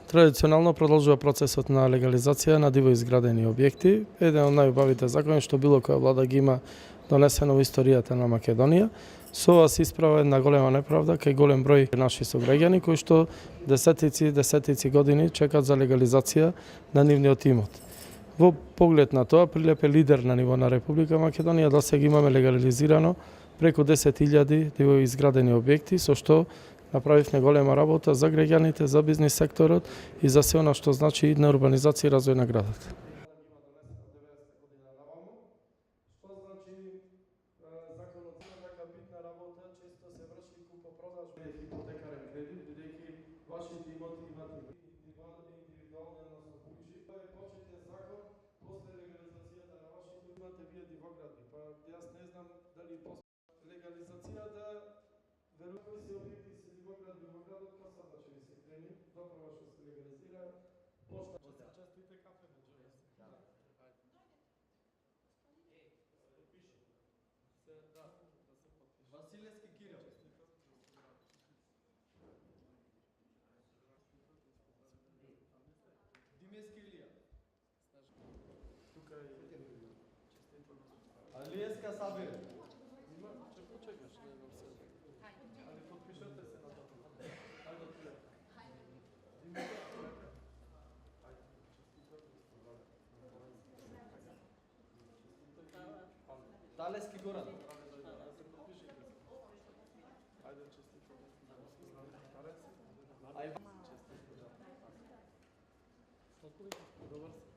Tradicionalno продолжува процесот на легализација на диво изградени објекти. Еден од најубавите закони што било која влада ги има донесено во историјата на Македонија. Со ова се исправа една голема неправда кај голем број наши сограѓани кои што десетици години чекаат за легализација на нивниот имот. Во поглед на тоа, Прилеп е лидер на ниво на Република Македонија, да сега имаме легализирано преку 10.000 диво изградени објекти, со што направивме голема работа за граѓаните, за бизнис секторот и за се она што значи на урбанизација и развој на градот. Василевски Кирил. Димески Илија. Алиеска Сабир. Ќе почекаш, не знам се. Али подпишете се на тоа. Ајде. Талески Горан. Добар.